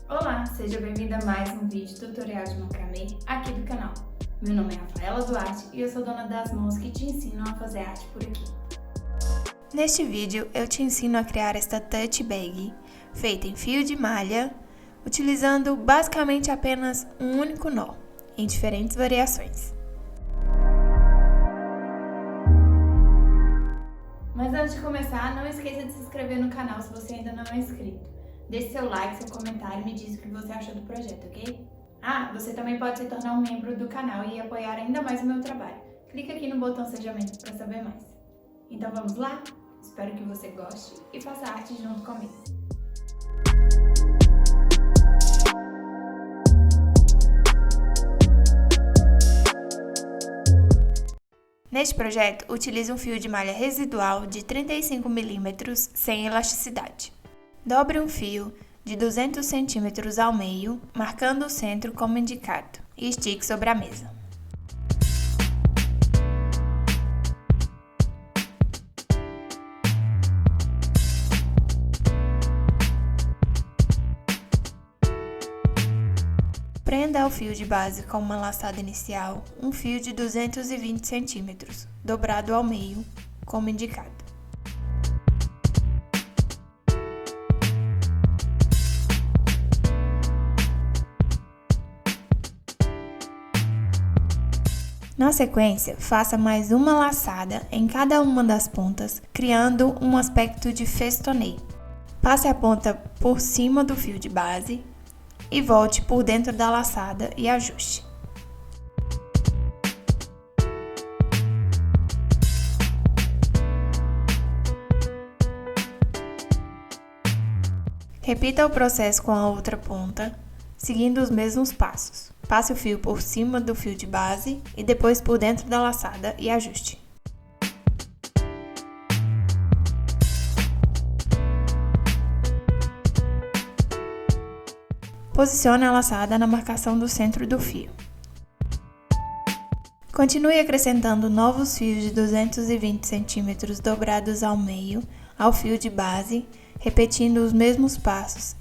Olá, seja bem-vinda a mais um vídeo tutorial de macramê aqui do canal. Meu nome é Rafaela Duarte e eu sou dona das mãos que te ensinam a fazer arte por aqui. Neste vídeo eu te ensino a criar esta tote bag feita em fio de malha, utilizando basicamente apenas um único nó, em diferentes variações. Mas antes de começar, não esqueça de se inscrever no canal se você ainda não é inscrito. Deixe seu like, seu comentário e me diz o que você achou do projeto, ok? Ah, você também pode se tornar um membro do canal e apoiar ainda mais o meu trabalho. Clique aqui no botão Seja Membro para saber mais. Então vamos lá? Espero que você goste e faça arte junto comigo. Neste projeto, utilize um fio de malha residual de 35 mm sem elasticidade. Dobre um fio de 200 cm ao meio, marcando o centro como indicado, e estique sobre a mesa. Prenda ao fio de base com uma laçada inicial um fio de 220 cm, dobrado ao meio, como indicado. Na sequência, faça mais uma laçada em cada uma das pontas, criando um aspecto de festoneio. Passe a ponta por cima do fio de base e volte por dentro da laçada e ajuste. Repita o processo com a outra ponta, seguindo os mesmos passos. Passe o fio por cima do fio de base e depois por dentro da laçada e ajuste. Posicione a laçada na marcação do centro do fio. Continue acrescentando novos fios de 220 cm dobrados ao meio ao fio de base, repetindo os mesmos passos.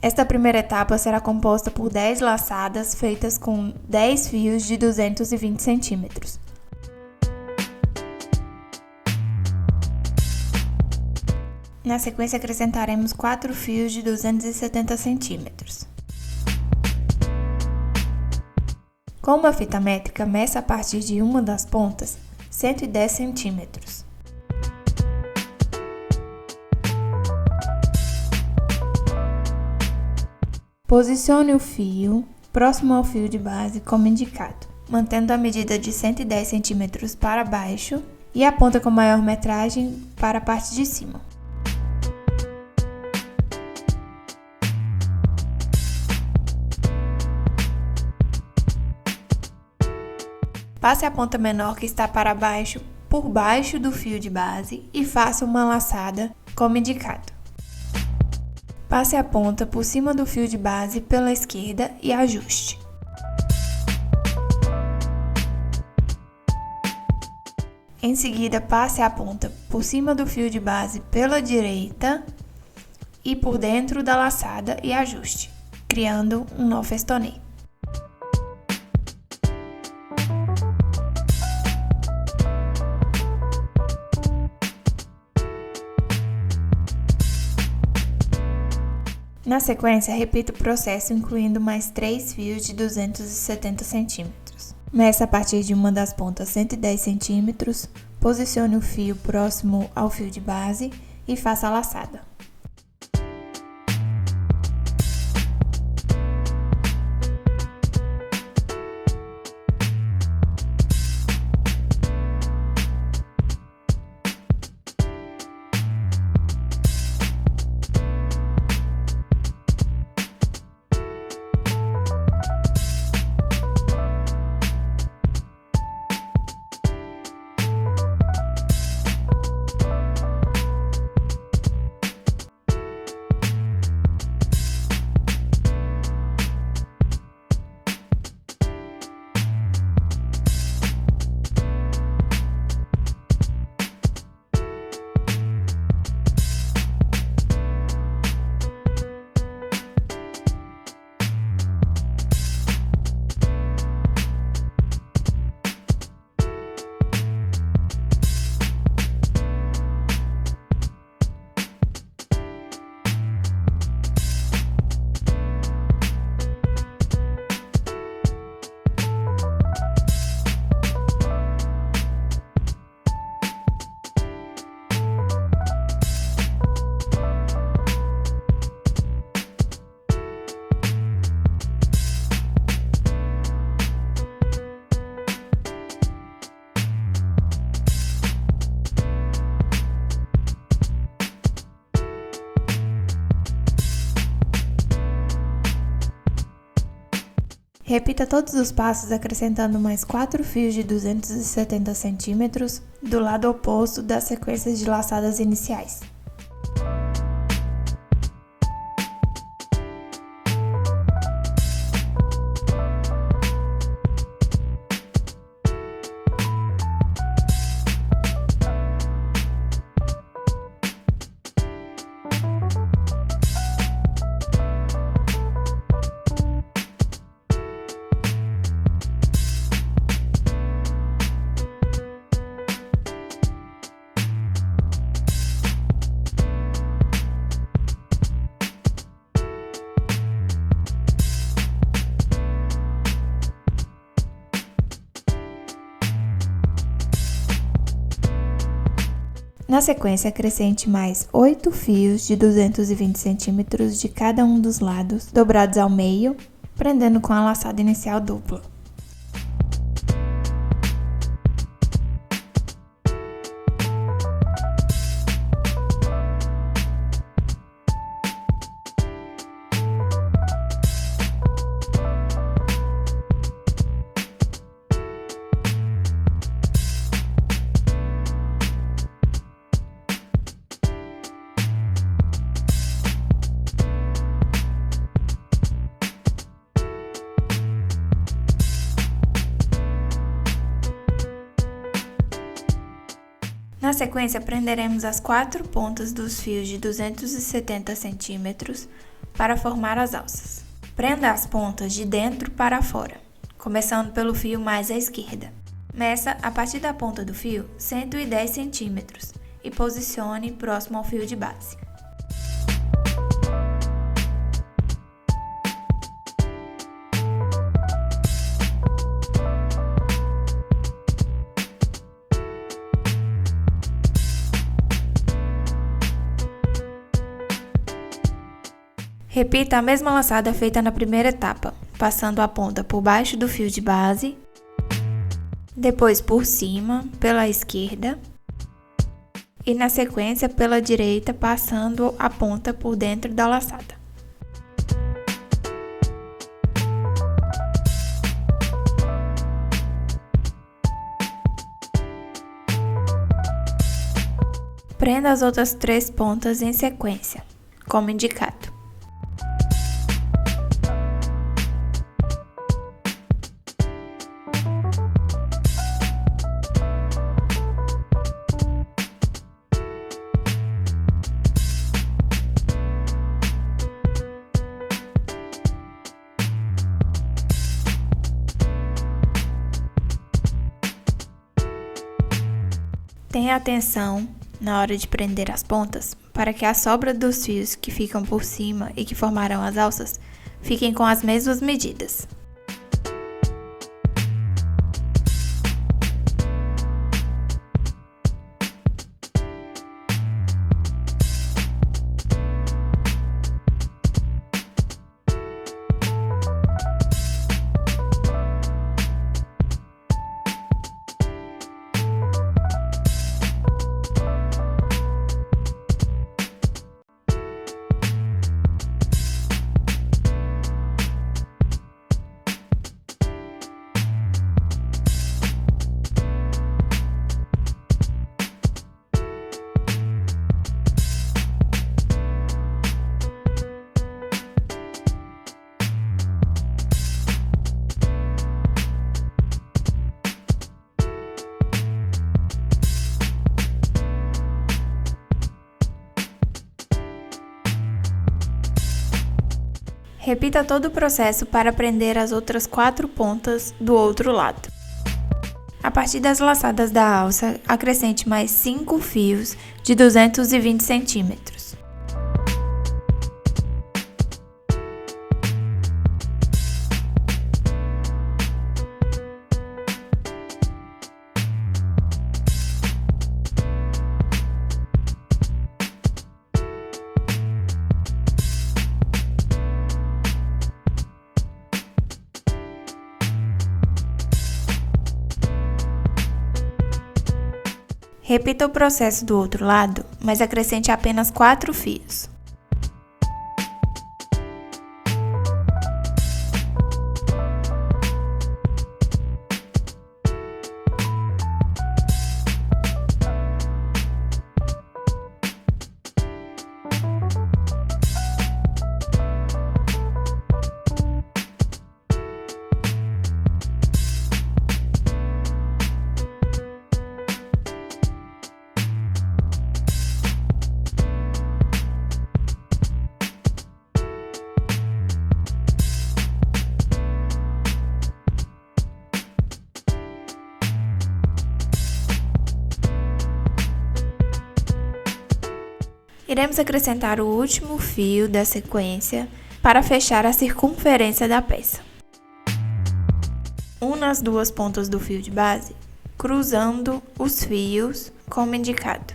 Esta primeira etapa será composta por 10 laçadas feitas com 10 fios de 220 cm. Na sequência, acrescentaremos 4 fios de 270 cm. Com uma fita métrica, meça a partir de uma das pontas 110 cm. Posicione o fio próximo ao fio de base como indicado, mantendo a medida de 110 cm para baixo e a ponta com maior metragem para a parte de cima. Passe a ponta menor que está para baixo por baixo do fio de base e faça uma laçada como indicado. Passe a ponta por cima do fio de base pela esquerda e ajuste. Em seguida, passe a ponta por cima do fio de base pela direita e por dentro da laçada e ajuste, criando um nó festonê. Na sequência, repita o processo incluindo mais 3 fios de 270 cm. Meça a partir de uma das pontas 110 cm, posicione o fio próximo ao fio de base e faça a laçada. Repita todos os passos acrescentando mais 4 fios de 270 cm do lado oposto das sequências de laçadas iniciais. Na sequência, acrescente mais 8 fios de 220 cm de cada um dos lados, dobrados ao meio, prendendo com a laçada inicial dupla. Na sequência, prenderemos as 4 pontas dos fios de 270 cm para formar as alças. Prenda as pontas de dentro para fora, começando pelo fio mais à esquerda. Meça a partir da ponta do fio 110 cm e posicione próximo ao fio de base. Repita a mesma laçada feita na primeira etapa, passando a ponta por baixo do fio de base, depois por cima, pela esquerda, e na sequência pela direita, passando a ponta por dentro da laçada. Prenda as outras 3 pontas em sequência, como indicado. Tenha atenção na hora de prender as pontas para que a sobra dos fios que ficam por cima e que formarão as alças fiquem com as mesmas medidas. Repita todo o processo para prender as outras 4 pontas do outro lado. A partir das laçadas da alça, acrescente mais 5 fios de 220 centímetros. Repita o processo do outro lado, mas acrescente apenas 4 fios. Iremos acrescentar o último fio da sequência para fechar a circunferência da peça. Una as 2 pontas do fio de base, cruzando os fios como indicado.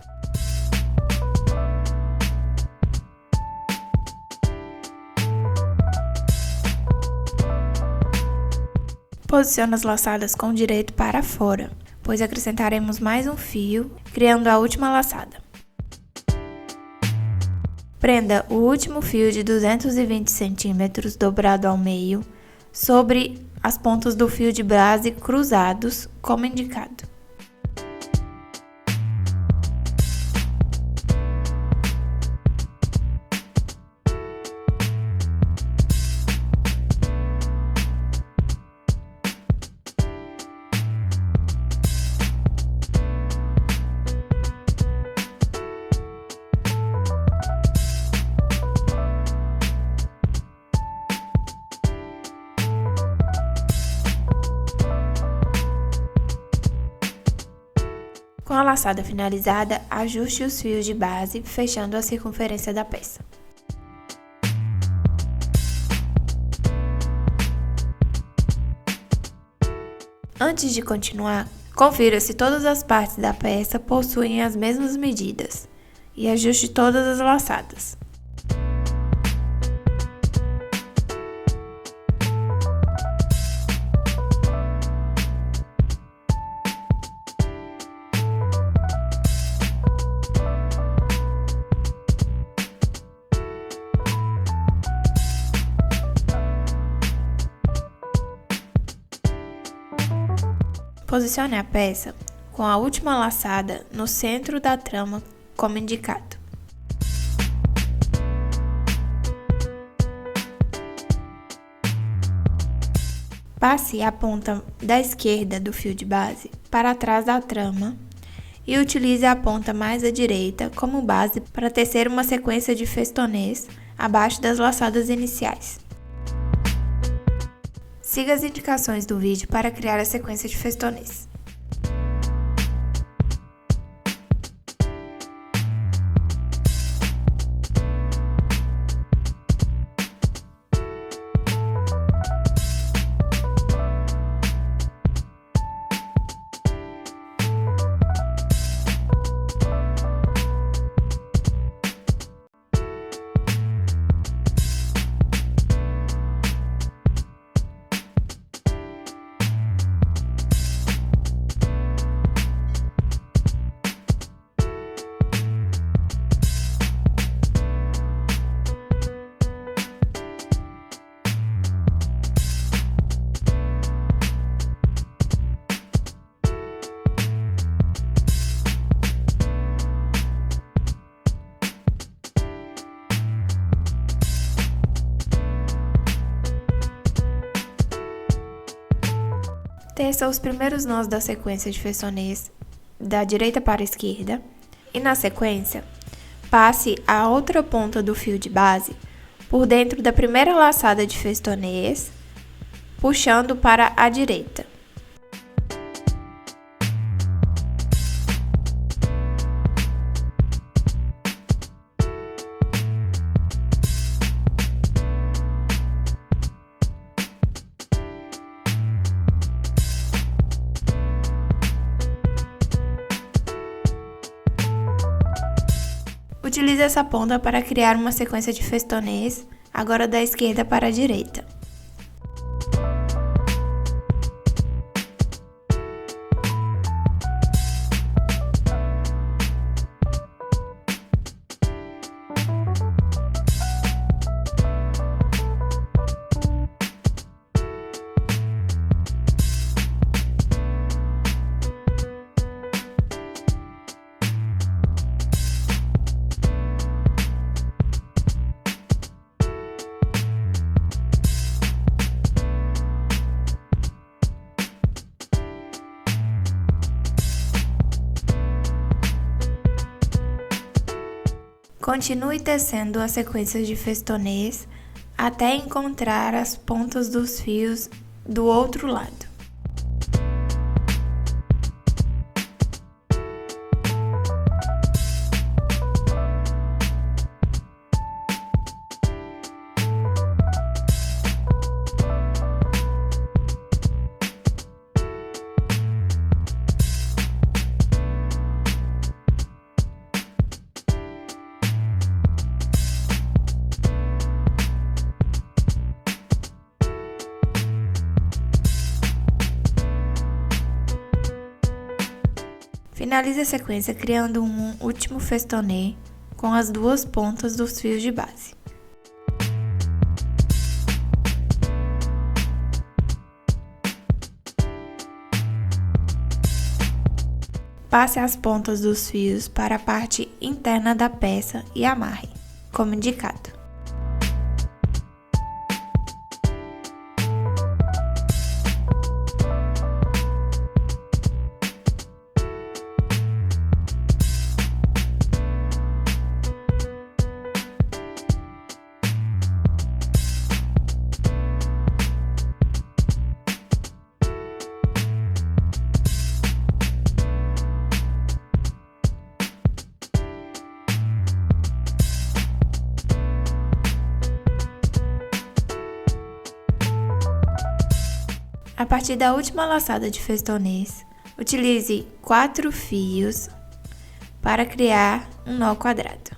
Posicione as laçadas com o direito para fora, pois acrescentaremos mais um fio, criando a última laçada. Prenda o último fio de 220 centímetros dobrado ao meio sobre as pontas do fio de base cruzados, como indicado. Com a laçada finalizada, ajuste os fios de base, fechando a circunferência da peça. Antes de continuar, confira se todas as partes da peça possuem as mesmas medidas e ajuste todas as laçadas. Posicione a peça com a última laçada no centro da trama, como indicado. Passe a ponta da esquerda do fio de base para trás da trama e utilize a ponta mais à direita como base para tecer uma sequência de festonês abaixo das laçadas iniciais. Siga as indicações do vídeo para criar a sequência de festonês. Teça os primeiros nós da sequência de festonês da direita para a esquerda e, na sequência, passe a outra ponta do fio de base por dentro da primeira laçada de festonês, puxando para a direita. Utilize essa ponta para criar uma sequência de festonês, agora da esquerda para a direita. Continue tecendo a sequência de festonês até encontrar as pontas dos fios do outro lado. Finalize a sequência criando um último festonê com as duas pontas dos fios de base. Passe as pontas dos fios para a parte interna da peça e amarre, como indicado. A partir da última laçada de festonês, utilize 4 fios para criar um nó quadrado.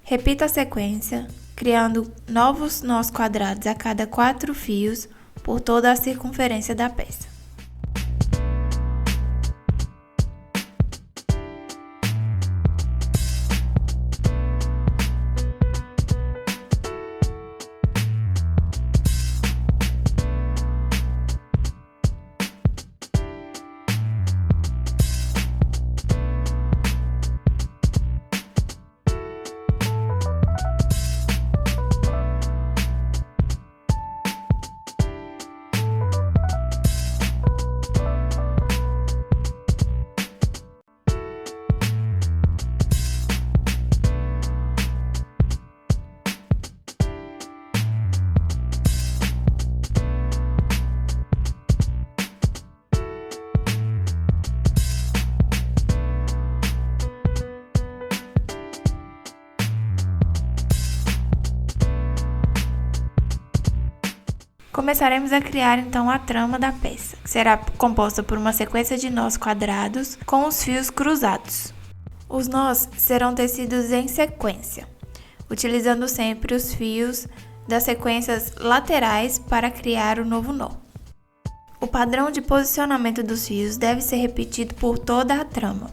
Repita a sequência, criando novos nós quadrados a cada 4 fios por toda a circunferência da peça. Começaremos a criar então a trama da peça, que será composta por uma sequência de nós quadrados com os fios cruzados. Os nós serão tecidos em sequência, utilizando sempre os fios das sequências laterais para criar o novo nó. O padrão de posicionamento dos fios deve ser repetido por toda a trama.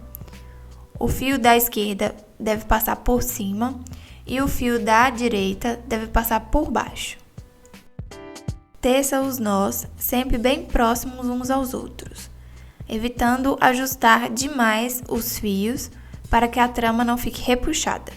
O fio da esquerda deve passar por cima e o fio da direita deve passar por baixo. Teça os nós sempre bem próximos uns aos outros, evitando ajustar demais os fios para que a trama não fique repuxada.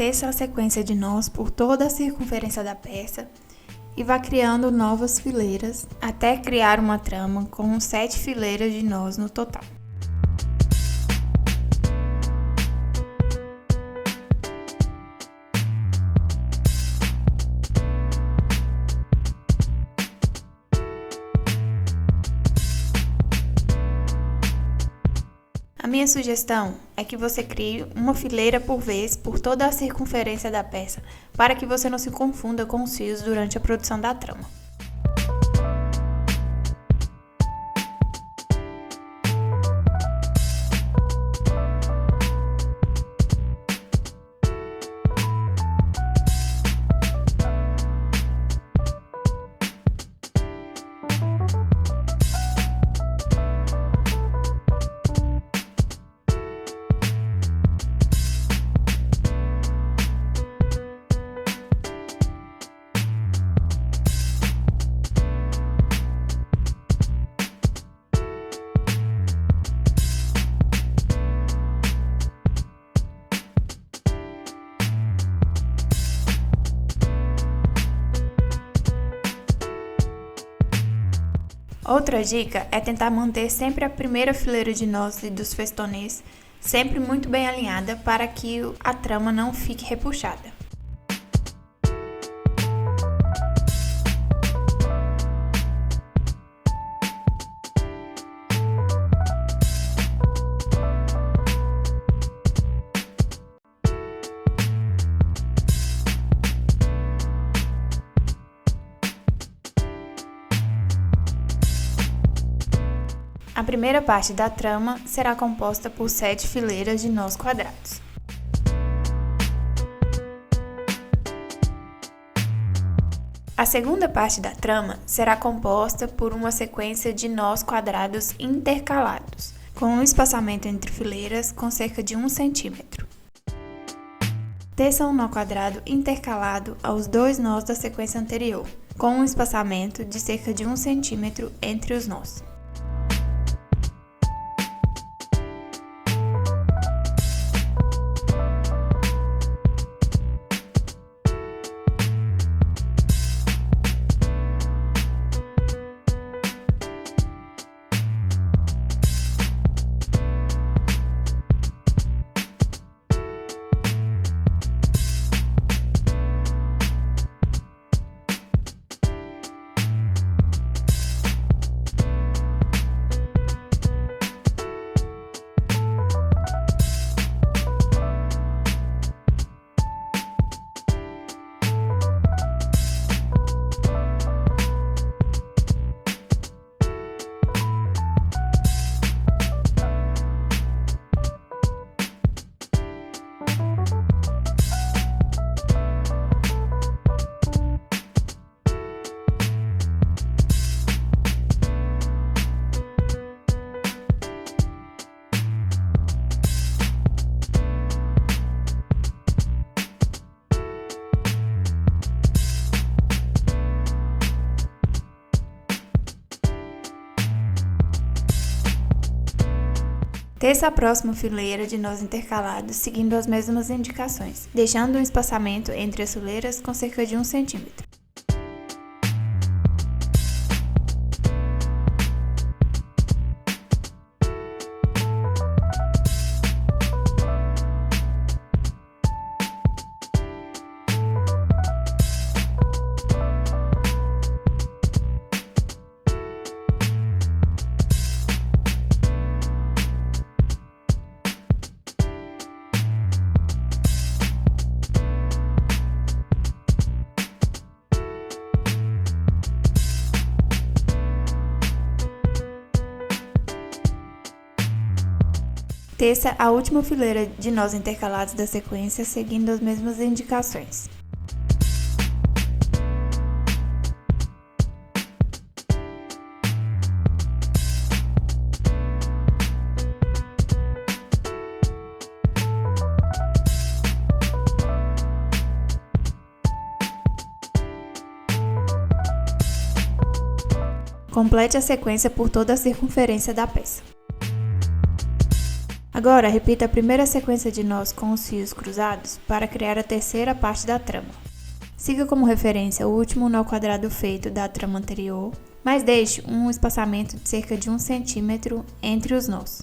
Teça a sequência de nós por toda a circunferência da peça e vá criando novas fileiras até criar uma trama com 7 fileiras de nós no total. A minha sugestão é que você crie uma fileira por vez por toda a circunferência da peça, para que você não se confunda com os fios durante a produção da trama. Outra dica é tentar manter sempre a primeira fileira de nós e dos festonês sempre muito bem alinhada para que a trama não fique repuxada. A primeira parte da trama será composta por 7 fileiras de nós quadrados. A segunda parte da trama será composta por uma sequência de nós quadrados intercalados, com um espaçamento entre fileiras com cerca de 1 centímetro. Teça um nó quadrado intercalado aos 2 nós da sequência anterior, com um espaçamento de cerca de 1 centímetro entre os nós. Teça a próxima fileira de nós intercalados seguindo as mesmas indicações, deixando um espaçamento entre as fileiras com cerca de 1 centímetro. Teça a última fileira de nós intercalados da sequência seguindo as mesmas indicações. Complete a sequência por toda a circunferência da peça. Agora, repita a primeira sequência de nós com os fios cruzados para criar a terceira parte da trama. Siga como referência o último nó quadrado feito da trama anterior, mas deixe um espaçamento de cerca de 1 centímetro entre os nós.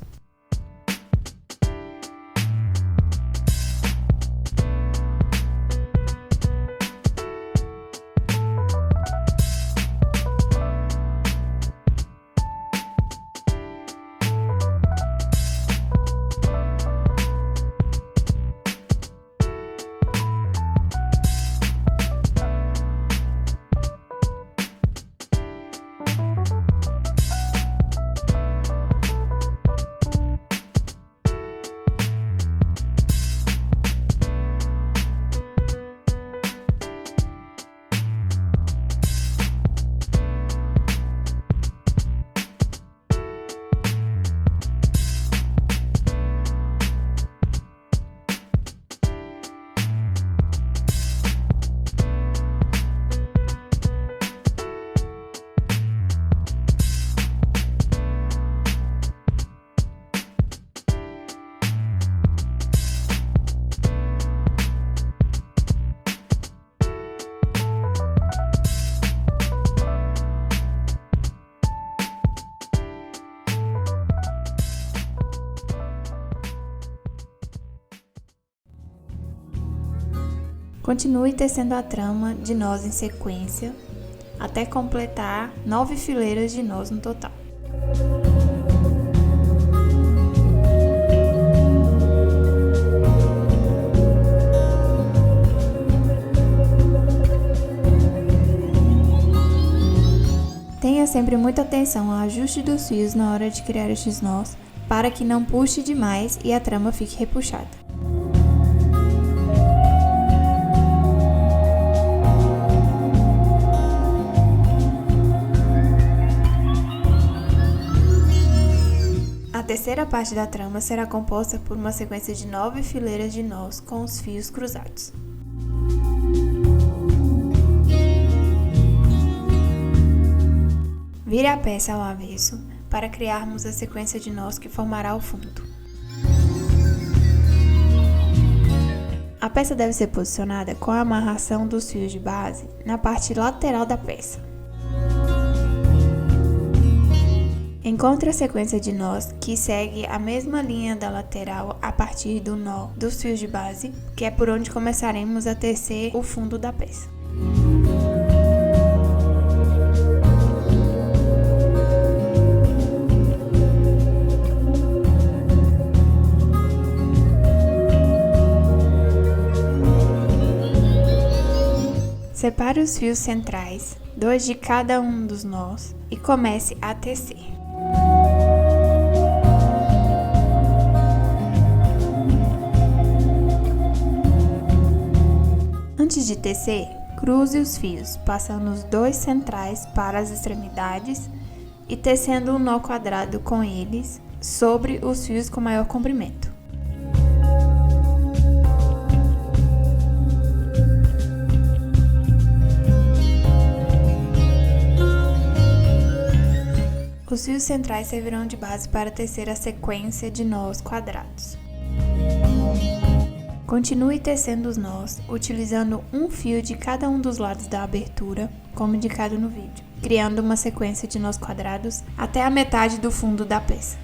Continue tecendo a trama de nós em sequência até completar 9 fileiras de nós no total. Tenha sempre muita atenção ao ajuste dos fios na hora de criar estes nós, para que não puxe demais e a trama fique repuxada. A terceira parte da trama será composta por uma sequência de 9 fileiras de nós com os fios cruzados. Vire a peça ao avesso para criarmos a sequência de nós que formará o fundo. A peça deve ser posicionada com a amarração dos fios de base na parte lateral da peça. Encontre a sequência de nós que segue a mesma linha da lateral a partir do nó dos fios de base, que é por onde começaremos a tecer o fundo da peça. Separe os fios centrais, 2 de cada um dos nós, e comece a tecer. Antes de tecer, cruze os fios, passando os 2 centrais para as extremidades e tecendo um nó quadrado com eles sobre os fios com maior comprimento. Os fios centrais servirão de base para tecer a sequência de nós quadrados. Continue tecendo os nós, utilizando um fio de cada um dos lados da abertura, como indicado no vídeo, criando uma sequência de nós quadrados até a metade do fundo da peça.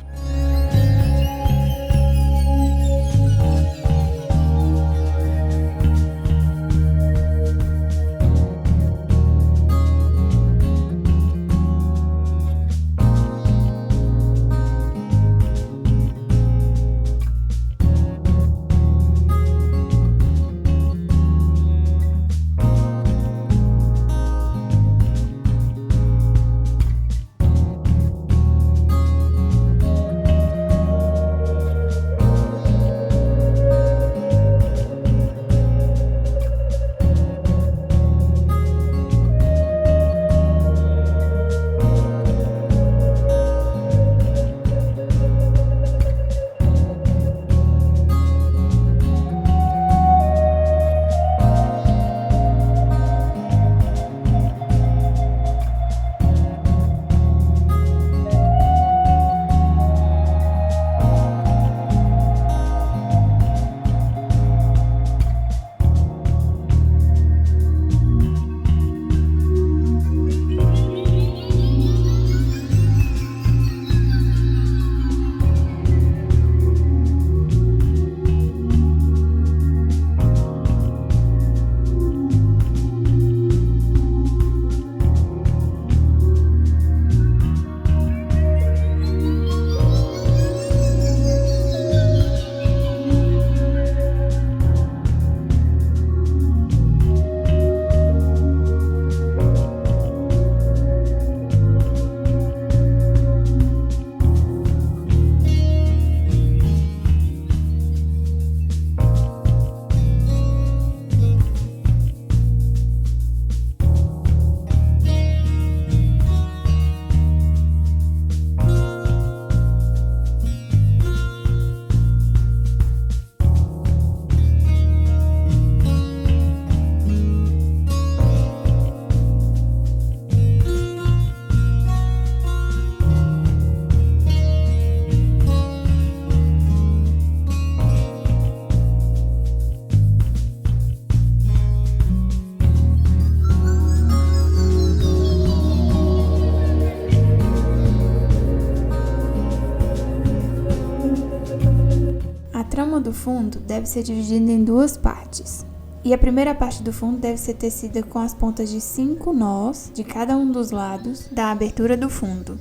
A trama do fundo deve ser dividida em duas partes. E a primeira parte do fundo deve ser tecida com as pontas de 5 nós de cada um dos lados da abertura do fundo.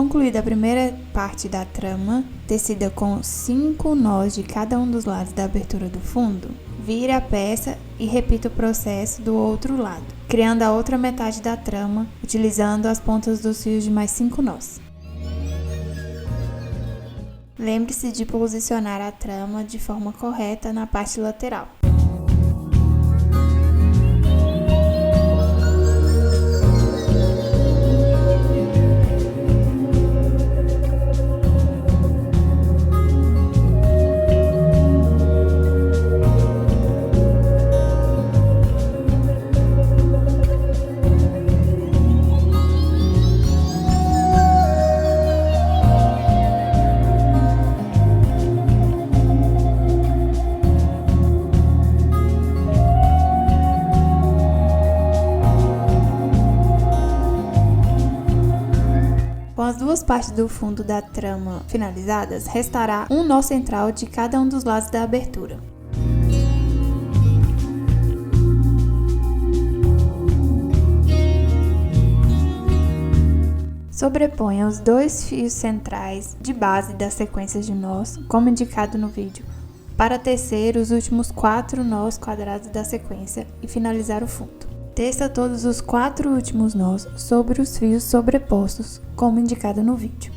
Concluída a primeira parte da trama, tecida com 5 nós de cada um dos lados da abertura do fundo, vire a peça e repita o processo do outro lado, criando a outra metade da trama, utilizando as pontas dos fios de mais 5 nós. Lembre-se de posicionar a trama de forma correta na parte lateral. partes do fundo da trama finalizadas, restará um nó central de cada um dos lados da abertura. Sobreponha os 2 fios centrais de base das sequências de nós, como indicado no vídeo, para tecer os últimos 4 nós quadrados da sequência e finalizar o fundo. Teça todos os 4 últimos nós sobre os fios sobrepostos, como indicado no vídeo.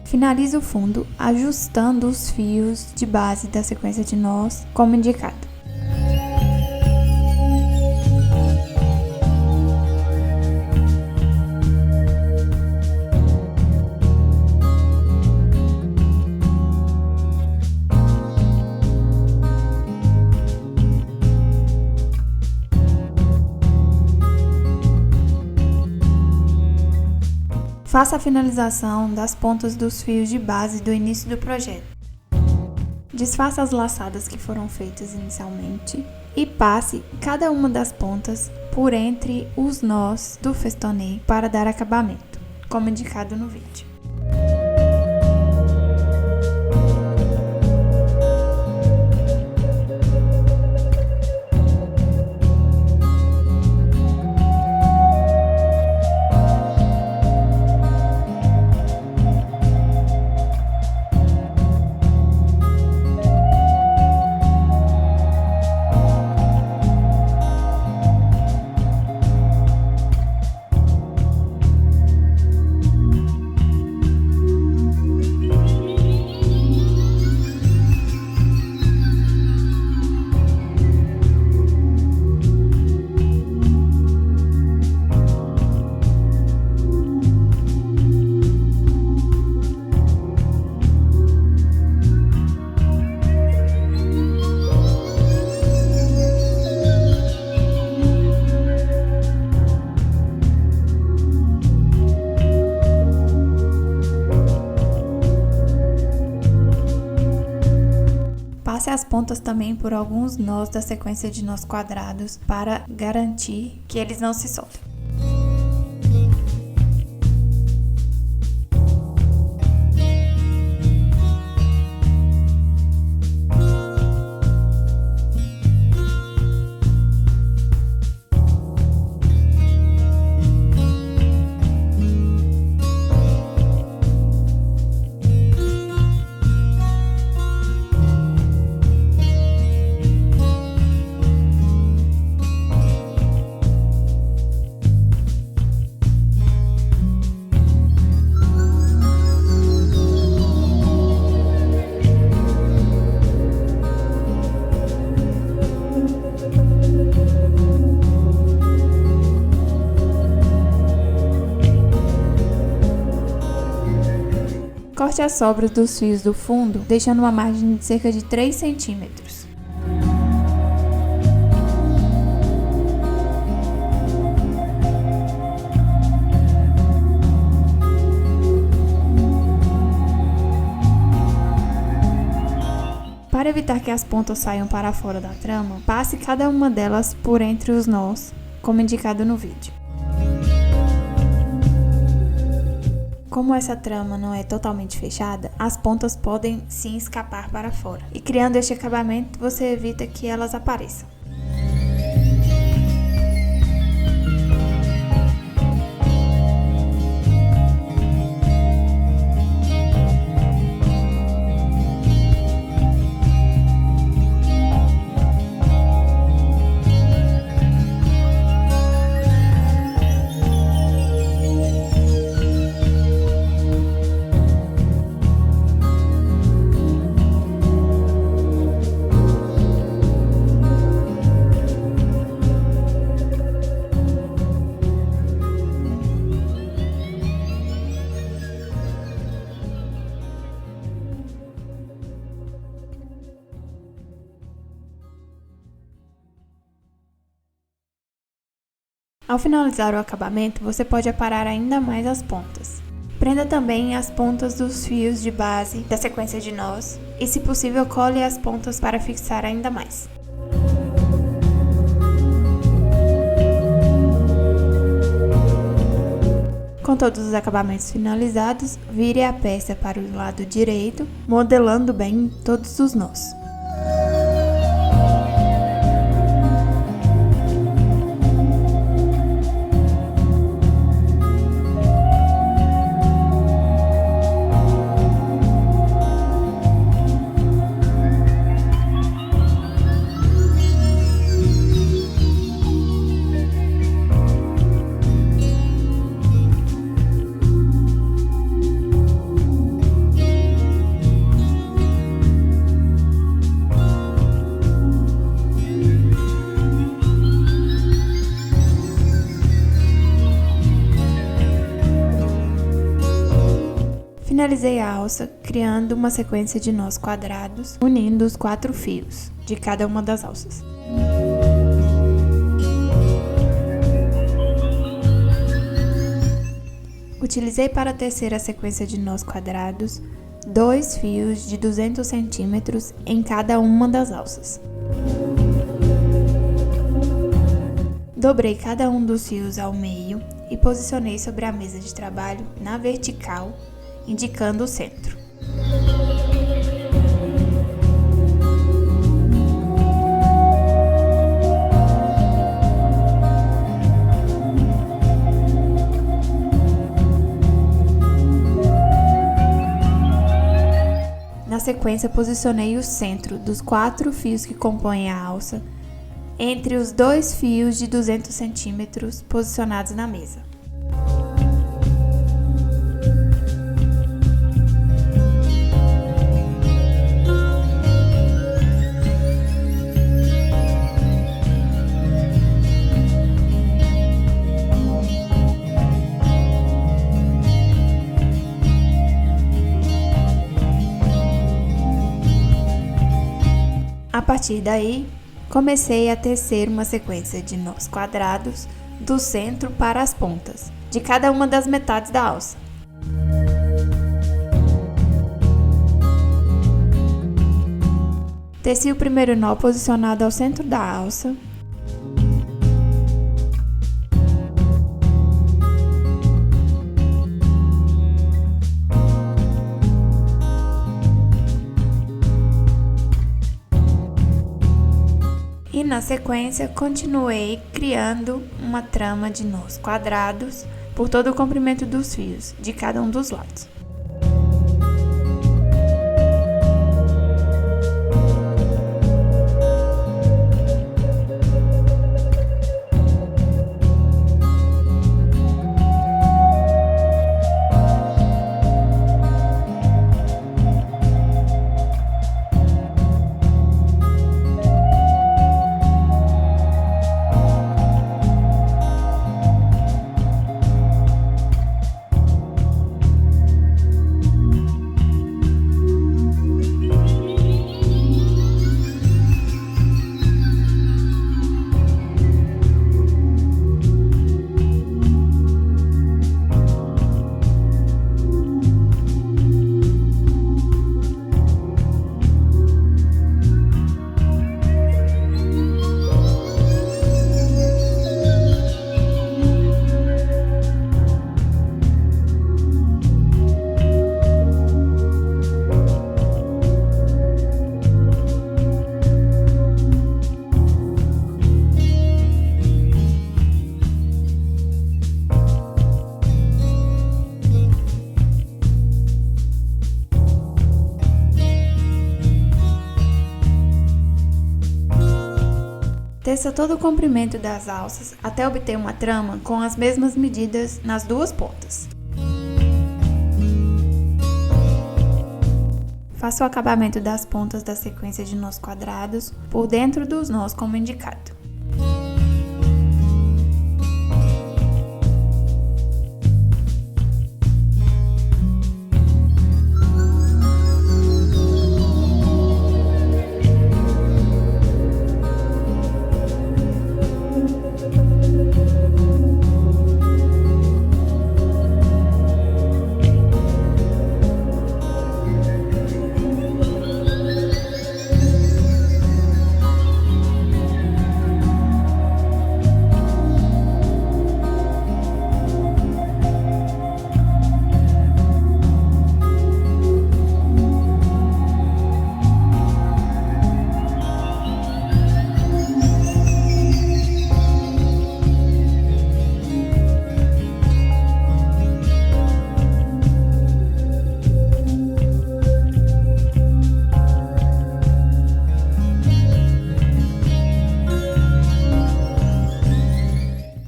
Finalize o fundo ajustando os fios de base da sequência de nós, como indicado. Faça a finalização das pontas dos fios de base do início do projeto. Desfaça as laçadas que foram feitas inicialmente e passe cada uma das pontas por entre os nós do festonê para dar acabamento, como indicado no vídeo. Passe as pontas também por alguns nós da sequência de nós quadrados para garantir que eles não se soltem. Corte as sobras dos fios do fundo, deixando uma margem de cerca de 3 centímetros. Para evitar que as pontas saiam para fora da trama, passe cada uma delas por entre os nós, como indicado no vídeo. como essa trama não é totalmente fechada, as pontas podem sim escapar para fora. E criando este acabamento, você evita que elas apareçam. Ao finalizar o acabamento, você pode aparar ainda mais as pontas. Prenda também as pontas dos fios de base da sequência de nós e, se possível, cole as pontas para fixar ainda mais. Com todos os acabamentos finalizados, vire a peça para o lado direito, modelando bem todos os nós. Finalizei a alça criando uma sequência de nós quadrados, unindo os 4 fios de cada uma das alças. Utilizei para tecer a sequência de nós quadrados 2 fios de 200 centímetros em cada uma das alças. Dobrei cada um dos fios ao meio e posicionei sobre a mesa de trabalho na vertical, indicando o centro. Na sequência, posicionei o centro dos 4 fios que compõem a alça entre os 2 fios de 200 centímetros posicionados na mesa. A partir daí, comecei a tecer uma sequência de nós quadrados do centro para as pontas, de cada uma das metades da alça. Teci o primeiro nó posicionado ao centro da alça. E na sequência, continuei criando uma trama de nós quadrados por todo o comprimento dos fios, de cada um dos lados. Teça todo o comprimento das alças até obter uma trama com as mesmas medidas nas duas pontas. Faça o acabamento das pontas da sequência de nós quadrados por dentro dos nós como indicado.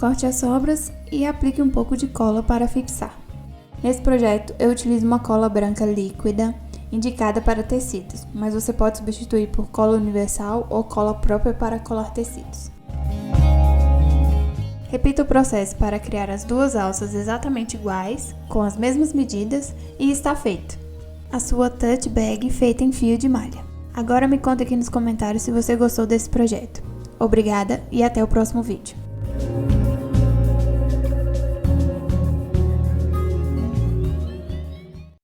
Corte as sobras e aplique um pouco de cola para fixar. Nesse projeto, eu utilizo uma cola branca líquida, indicada para tecidos, mas você pode substituir por cola universal ou cola própria para colar tecidos. Repita o processo para criar as duas alças exatamente iguais, com as mesmas medidas, e está feito! A sua tote bag feita em fio de malha. Agora me conta aqui nos comentários se você gostou desse projeto. Obrigada e até o próximo vídeo.